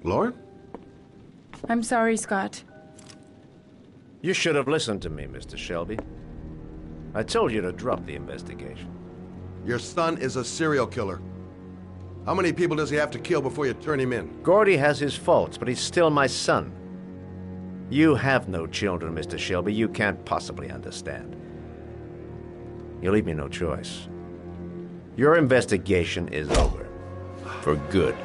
Lauren? I'm sorry, Scott. You should have listened to me, Mr. Shelby. I told you to drop the investigation. Your son is a serial killer. How many people does he have to kill before you turn him in? Gordy has his faults, but he's still my son. You have no children, Mr. Shelby. You can't possibly understand. You leave me no choice. Your investigation is over. For good.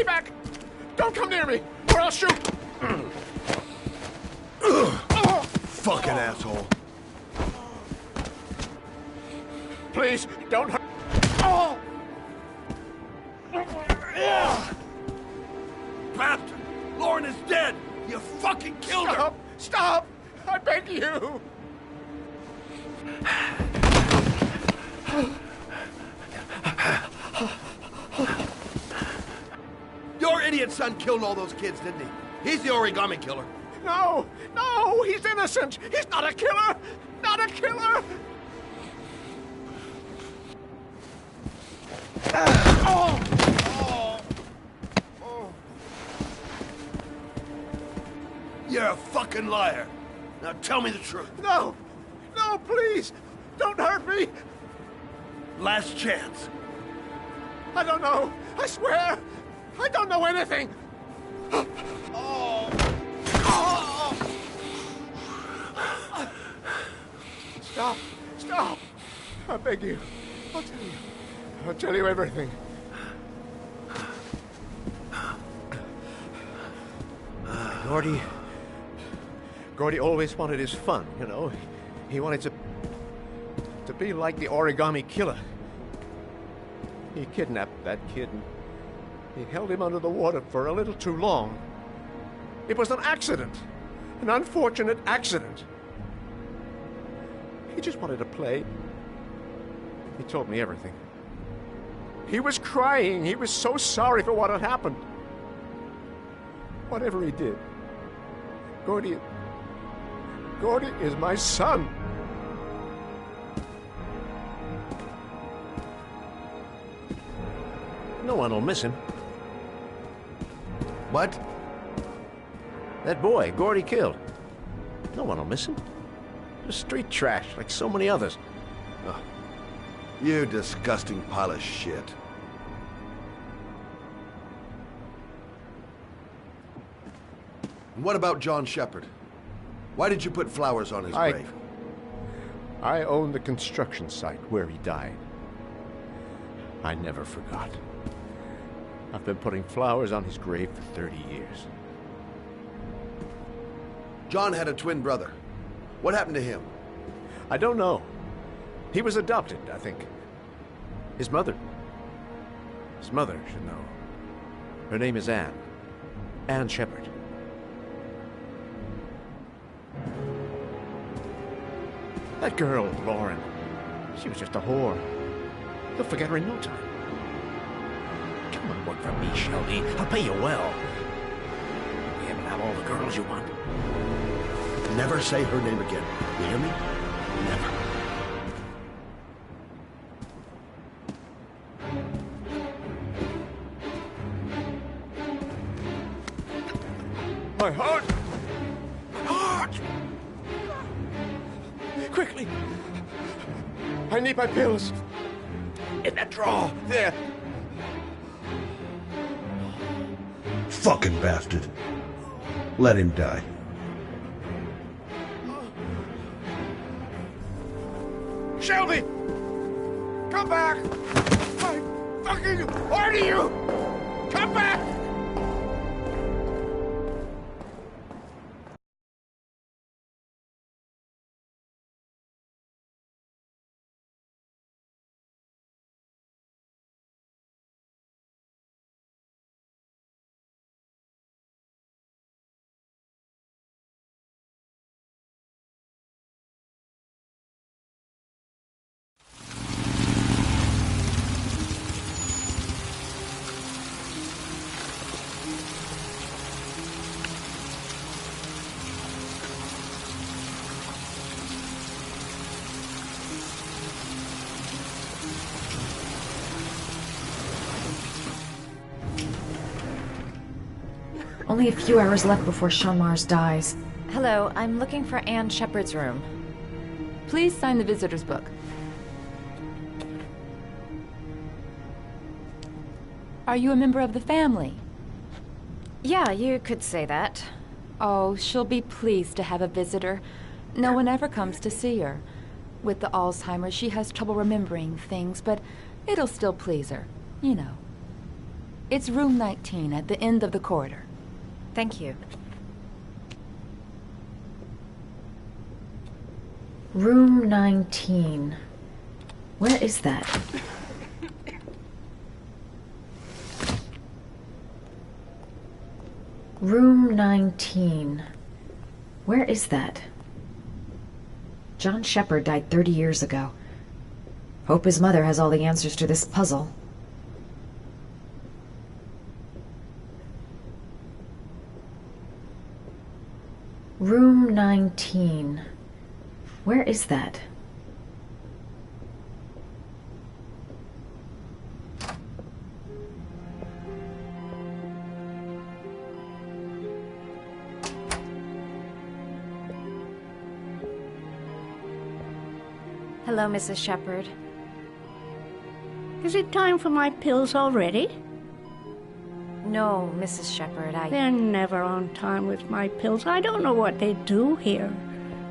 Stay back! Don't come near me, or I'll shoot! Fucking asshole. Please, don't hurt. Oh! Bastard! Lauren is dead! You fucking killed her! Stop! Stop! I beg you! Your idiot son killed all those kids, didn't he? He's the origami killer. No! No! He's innocent! He's not a killer! Not a killer! You're a fucking liar. Now tell me the truth. No! No, please! Don't hurt me! Last chance. I don't know! I swear! I don't know anything! Stop! Stop! I beg you. I'll tell you. I'll tell you everything. Gordy always wanted his fun, you know. He wanted to be like the origami killer. He kidnapped that kid and he held him under the water for a little too long. It was an accident. An unfortunate accident. He just wanted to play. He told me everything. He was crying. He was so sorry for what had happened. Whatever he did, Gordy is my son. No one will miss him. What? That boy, Gordy killed. No one will miss him. Just street trash, like so many others. Oh, you disgusting pile of shit. And what about John Shepard? Why did you put flowers on his grave? I own the construction site where he died. I never forgot. I've been putting flowers on his grave for 30 years. John had a twin brother. What happened to him? I don't know. He was adopted, I think. His mother should know. Her name is Anne. Anne Shepard. That girl, Lauren, she was just a whore. You'll forget her in no time. Come and work for me, Shelby. I'll pay you well. You'll be able to have all the girls you want. Never say her name again. You hear me? Never. My heart! My heart! Quickly! I need my pills. In that drawer, there. Fucking bastard. Let him die. Shelby! Come back! I fucking order you! Come back! Only a few hours left before Sean Mars dies. Hello, I'm looking for Anne Shepard's room. Please sign the visitor's book. Are you a member of the family? Yeah, you could say that. Oh, she'll be pleased to have a visitor. No one ever comes to see her. With the Alzheimer's, she has trouble remembering things, but it'll still please her, you know. It's room 19 at the end of the corridor. Thank you. Room 19. Where is that? Room 19. Where is that? John Shepard died 30 years ago. Hope his mother has all the answers to this puzzle. Room 19. Where is that? Hello, Mrs. Shepard. Is it time for my pills already? No, Mrs. Shepard, They're never on time with my pills. I don't know what they do here.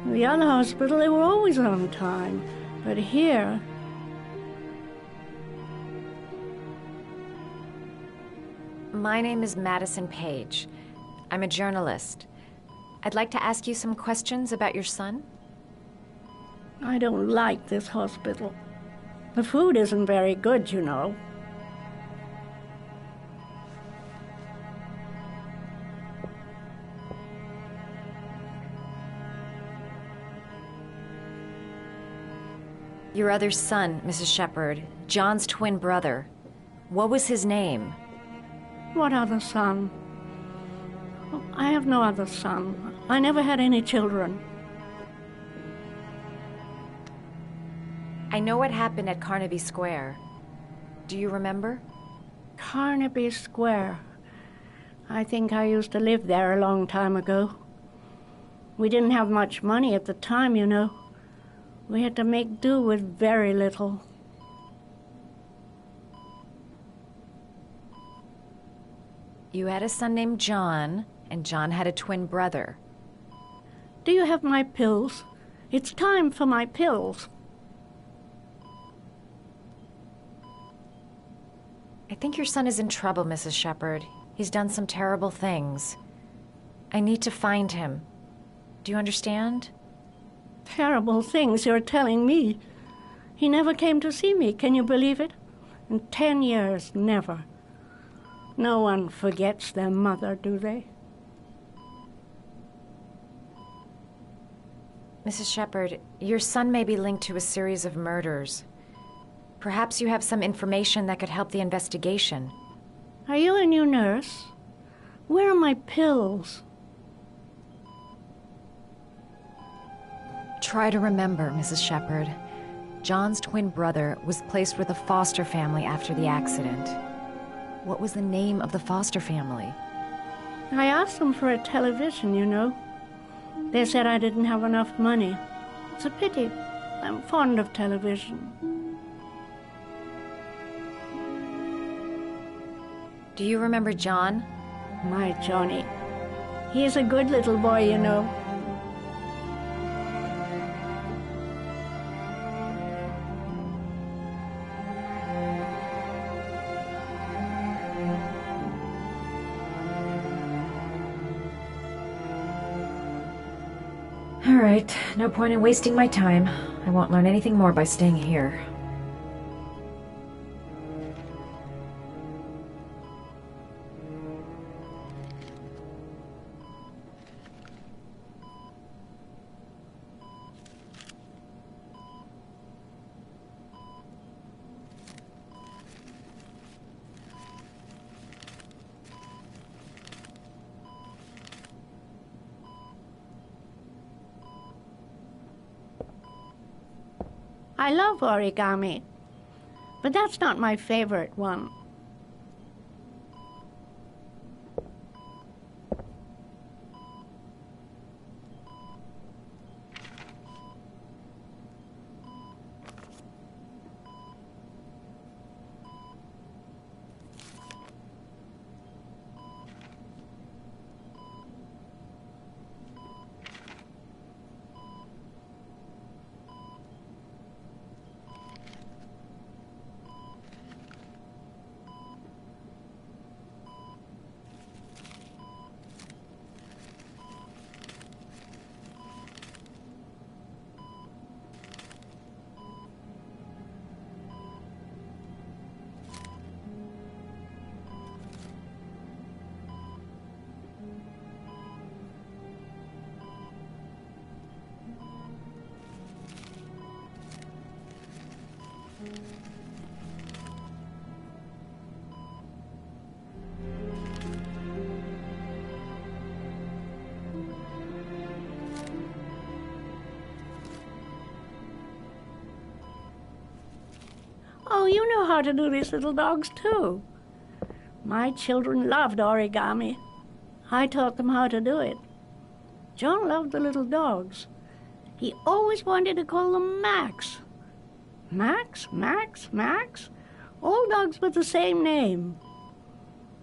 In the other hospital, they were always on time. But here... My name is Madison Page. I'm a journalist. I'd like to ask you some questions about your son. I don't like this hospital. The food isn't very good, you know. Your other son, Mrs. Shepard, John's twin brother. What was his name? What other son? Oh, I have no other son. I never had any children. I know what happened at Carnaby Square. Do you remember? Carnaby Square. I think I used to live there a long time ago. We didn't have much money at the time, you know. We had to make do with very little. You had a son named John, and John had a twin brother. Do you have my pills? It's time for my pills. I think your son is in trouble, Mrs. Shepard. He's done some terrible things. I need to find him. Do you understand? Terrible things you're telling me. He never came to see me, can you believe it? In 10 years, never. No one forgets their mother, do they? Mrs. Shepard, your son may be linked to a series of murders. Perhaps you have some information that could help the investigation. Are you a new nurse? Where are my pills? Try to remember, Mrs. Shepard. John's twin brother was placed with a foster family after the accident. What was the name of the foster family? I asked them for a television, you know. They said I didn't have enough money. It's a pity. I'm fond of television. Do you remember John? My Johnny. He is a good little boy, you know. All right, no point in wasting my time. I won't learn anything more by staying here. I love origami, but that's not my favorite one. you know how to do these little dogs, too. My children loved origami. I taught them how to do it. John loved the little dogs. He always wanted to call them Max. Max, Max, Max. All dogs with the same name.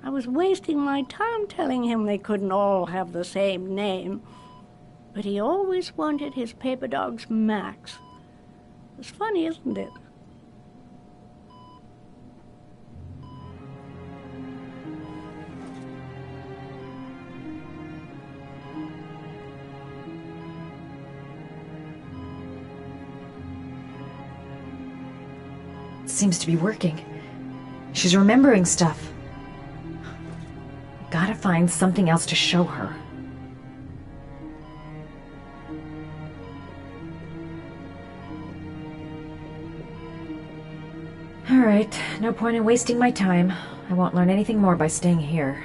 I was wasting my time telling him they couldn't all have the same name. But he always wanted his paper dogs Max. It's funny, isn't it? Seems to be working. She's remembering stuff. Gotta find something else to show her. All right, no point in wasting my time. I won't learn anything more by staying here.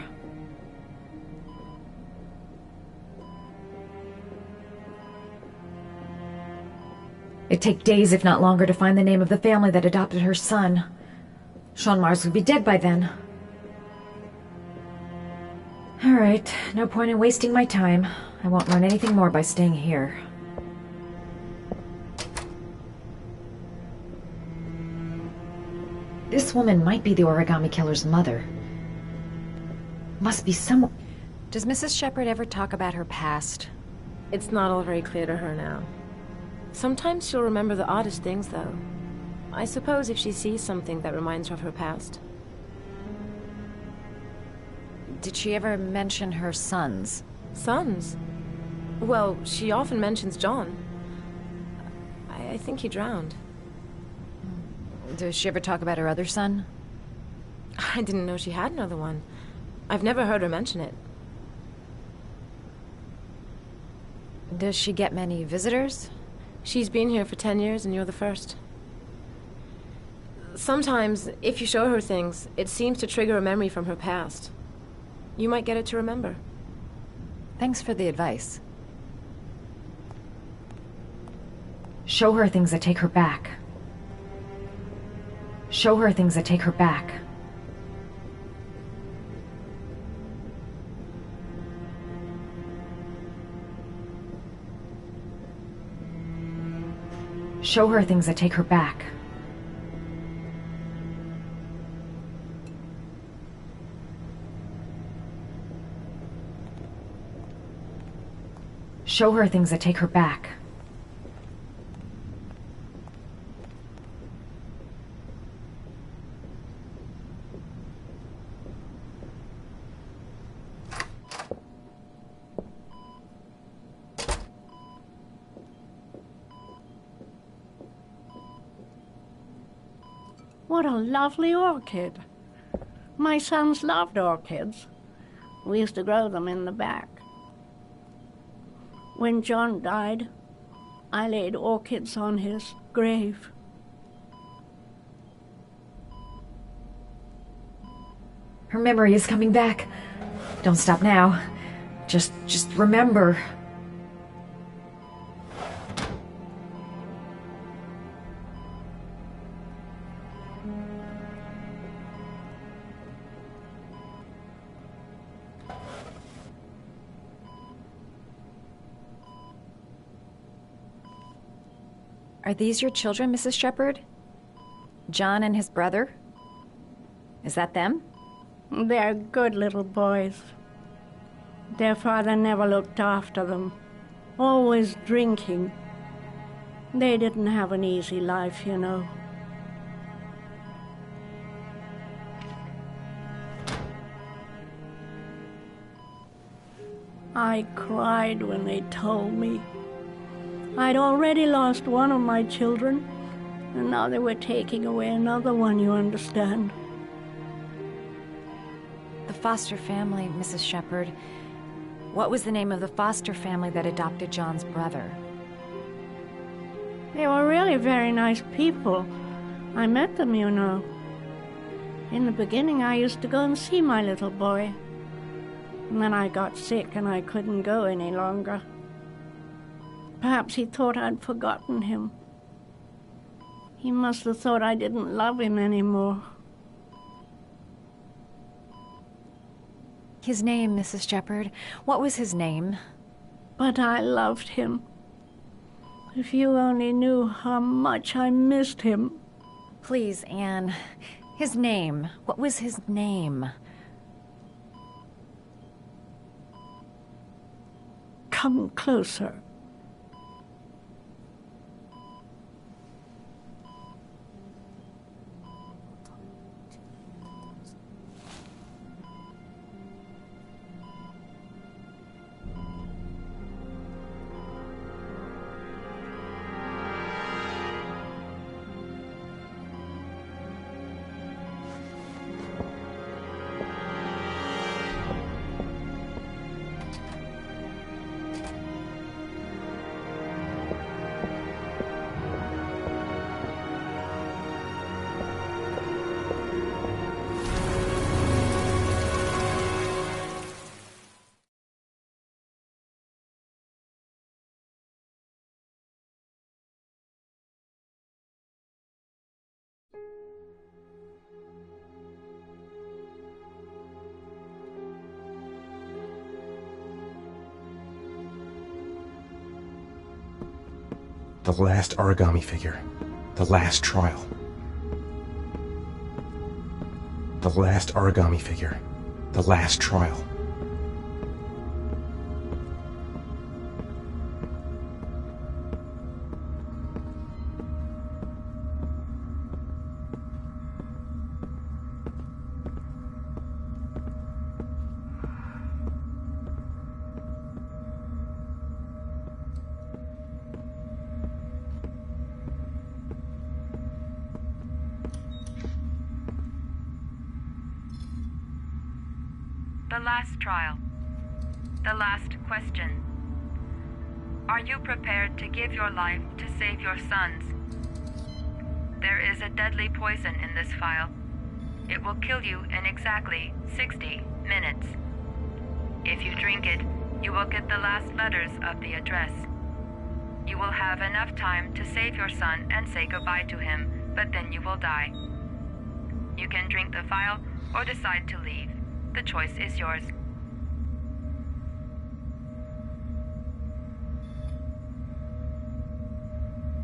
It'd take days, if not longer, to find the name of the family that adopted her son. Sean Mars would be dead by then. All right, no point in wasting my time. I won't learn anything more by staying here. This woman might be the origami killer's mother. Must be someone. Does Mrs. Shepherd ever talk about her past? It's not all very clear to her now. Sometimes she'll remember the oddest things, though. I suppose if she sees something that reminds her of her past. Did she ever mention her sons? Sons? Well, she often mentions John. I think he drowned. Does she ever talk about her other son? I didn't know she had another one. I've never heard her mention it. Does she get many visitors? She's been here for 10 years and you're the first. Sometimes, if you show her things, it seems to trigger a memory from her past. You might get it to remember. Thanks for the advice. Show her things that take her back. Show her things that take her back. Show her things that take her back. Show her things that take her back. What a lovely orchid. My sons loved orchids. We used to grow them in the back. When John died, I laid orchids on his grave. Her memory is coming back. Don't stop now. Just remember. Are these your children, Mrs. Shepherd? John and his brother? Is that them? They're good little boys. Their father never looked after them, always drinking. They didn't have an easy life, you know. I cried when they told me. I'd already lost one of my children, and now they were taking away another one, you understand. The foster family, Mrs. Shepherd. What was the name of the foster family that adopted John's brother? They were really very nice people. I met them, you know. In the beginning, I used to go and see my little boy. And then I got sick and I couldn't go any longer. Perhaps he thought I'd forgotten him. He must have thought I didn't love him anymore. His name, Mrs. Shepherd. What was his name? But I loved him. If you only knew how much I missed him. Please, Anne. His name. What was his name? Come closer. The last origami figure. The last trial. The last origami figure. The last trial. The last trial. The last question. Are you prepared to give your life to save your sons? There is a deadly poison in this vial. It will kill you in exactly 60 minutes. If you drink it, you will get the last letters of the address. You will have enough time to save your son and say goodbye to him, but then you will die. You can drink the vial or decide to leave. The choice is yours.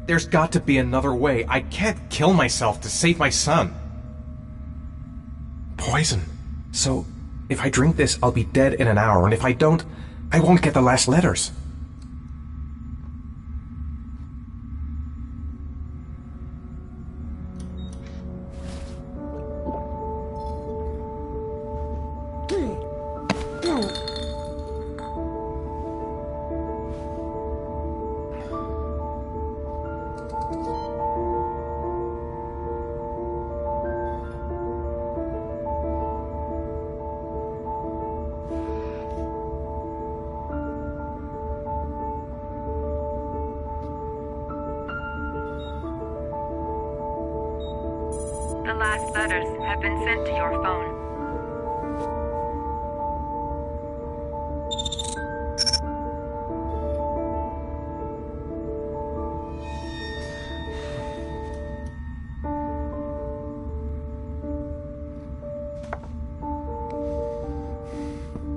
There's got to be another way. I can't kill myself to save my son. Poison. So, if I drink this, I'll be dead in an hour, and if I don't, I won't get the last letters. The last letters have been sent to your phone.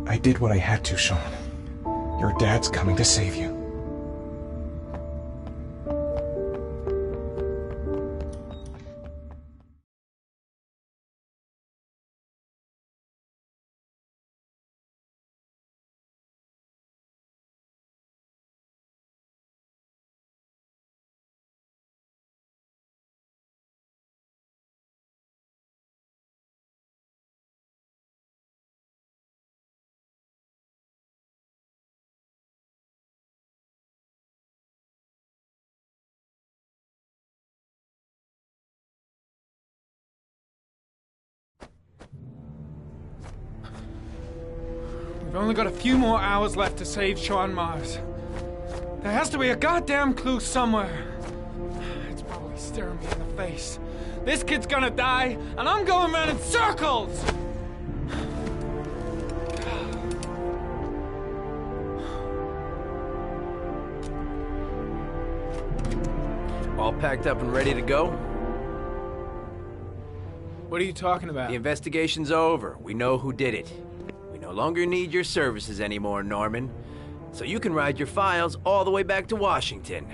I did what I had to, Sean. Your dad's coming to save you. We've only got a few more hours left to save Sean Mars. There has to be a goddamn clue somewhere. It's probably staring me in the face. This kid's gonna die, and I'm going around in circles! All packed up and ready to go? What are you talking about? The investigation's over. We know who did it. We no longer need your services anymore, Norman. So you can ride your files all the way back to Washington.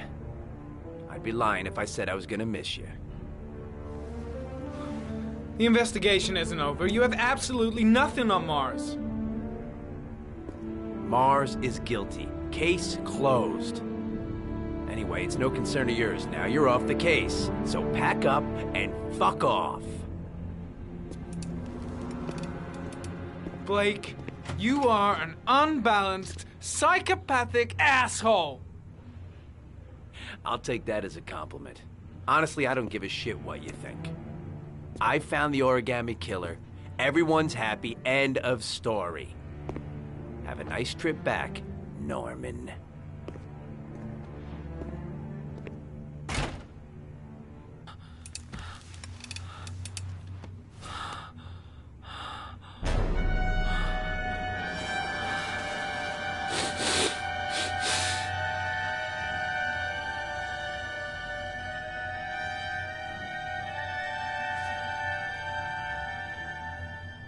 I'd be lying if I said I was gonna miss you. The investigation isn't over. You have absolutely nothing on Mars. Mars is guilty. Case closed. Anyway, it's no concern of yours now. You're off the case. So pack up and fuck off. Blake, you are an unbalanced, psychopathic asshole. I'll take that as a compliment. Honestly, I don't give a shit what you think. I found the origami killer. Everyone's happy. End of story. Have a nice trip back, Norman.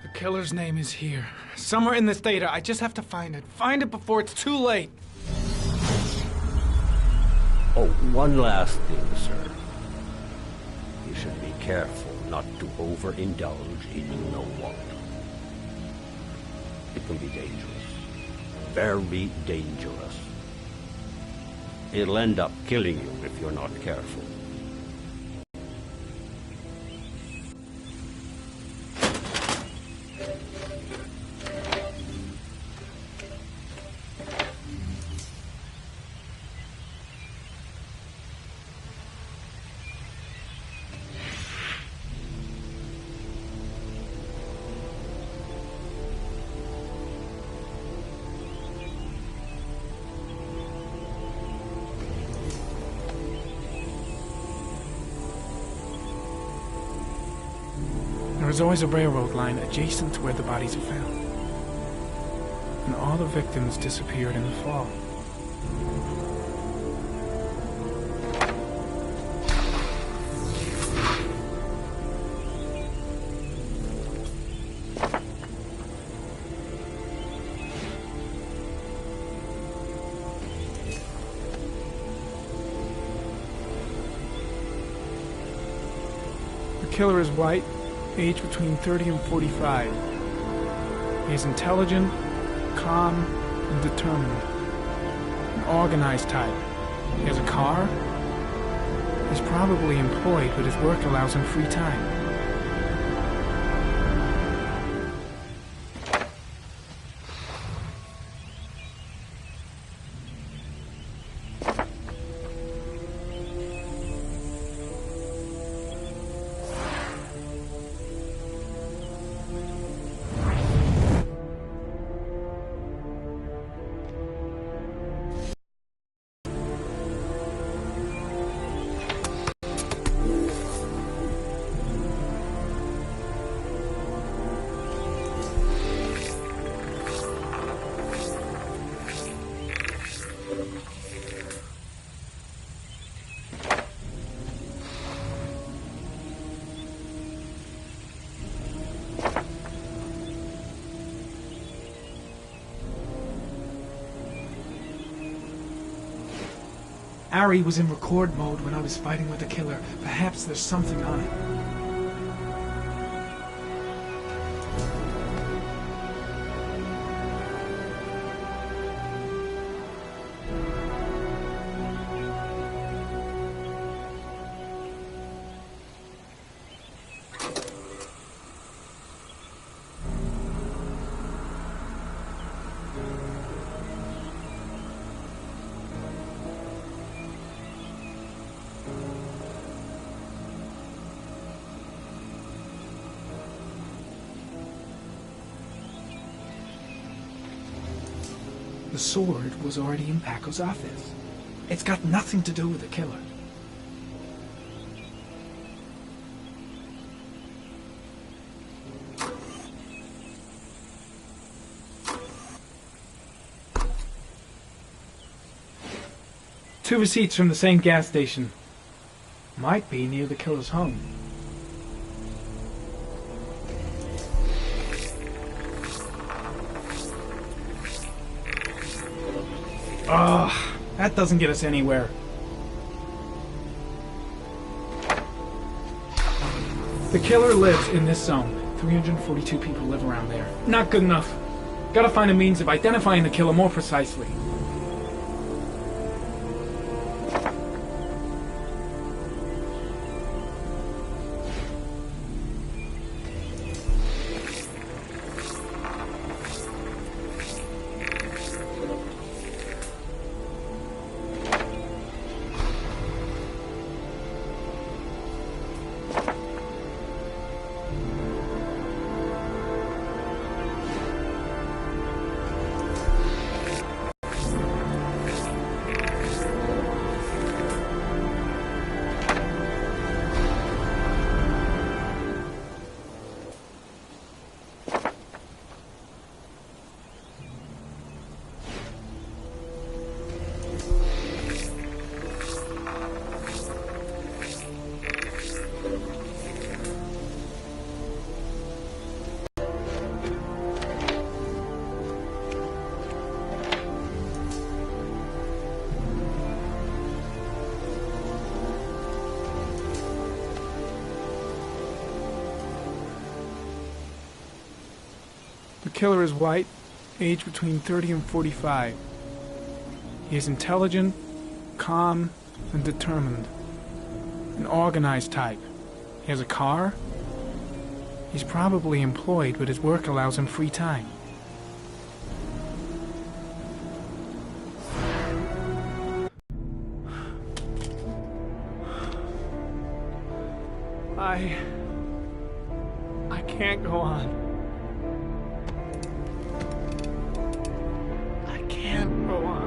The killer's name is here. Somewhere in this data. I just have to find it. Find it before it's too late. Oh, one last thing, sir. You should be careful not to overindulge in you know what. It can be dangerous. Very dangerous. It'll end up killing you if you're not careful. There is always a railroad line adjacent to where the bodies are found. And all the victims disappeared in the fall. The killer is white, age between 30 and 45. He is intelligent, calm, and determined. An organized type. He has a car. He's probably employed, but his work allows him free time. Ari was in record mode when I was fighting with the killer. Perhaps there's something on it. The sword was already in Paco's office. It's got nothing to do with the killer. Two receipts from the same gas station. Might be near the killer's home. Ugh, that doesn't get us anywhere. The killer lives in this zone. 342 people live around there. Not good enough. Gotta find a means of identifying the killer more precisely. The killer is white, aged between 30 and 45. He is intelligent, calm, and determined. An organized type. He has a car. He's probably employed, but his work allows him free time. I can't go on. I can't go on.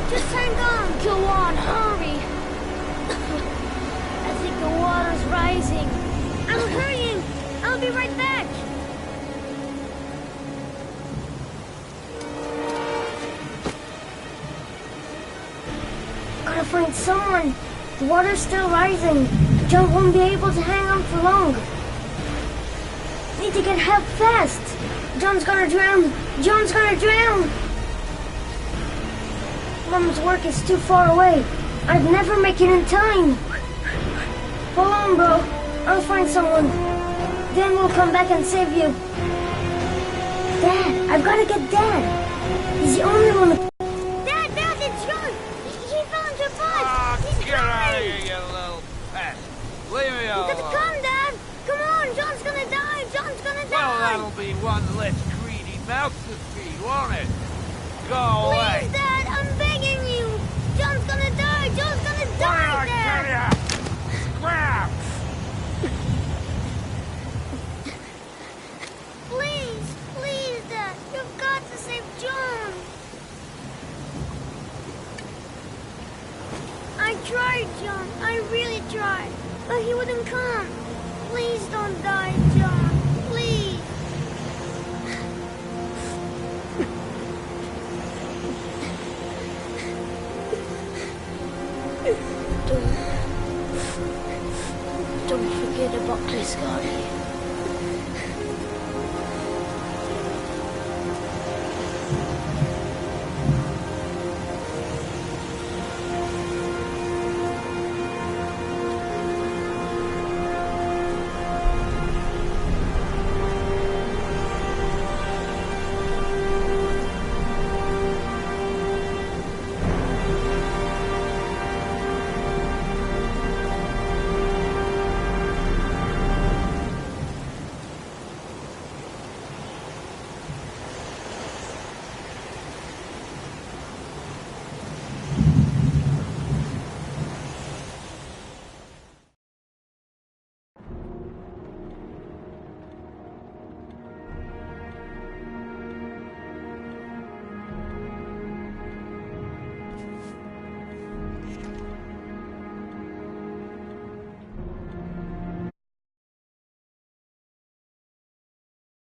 Just hang on! Go on, hurry! I think the water's rising. I'm hurrying! I'll be right back! Gotta find someone. The water's still rising. John won't be able to hang on for long. Need to get help fast. John's gonna drown! John's gonna drown! Mom's work is too far away. I'd never make it in time. Hold on, bro. I'll find someone. Then we'll come back and save you. Dad, I've got to get Dad. He's the only one. Dad, it's John. He fell into a pot. He's get out of here, you little pest. Leave me alone. You gotta come, Dad. Come on, John's gonna die. John's gonna die. Well, that'll be one less greedy mouth to feed, won't it? Go away. Please, Dad, I'm begging you. John's gonna die. John's gonna die, Dad. Scrap! Please, Dad. You've got to save John. I tried, John. I really tried. But he wouldn't come. Please don't die, John. Please. Don't forget about this, Scotty.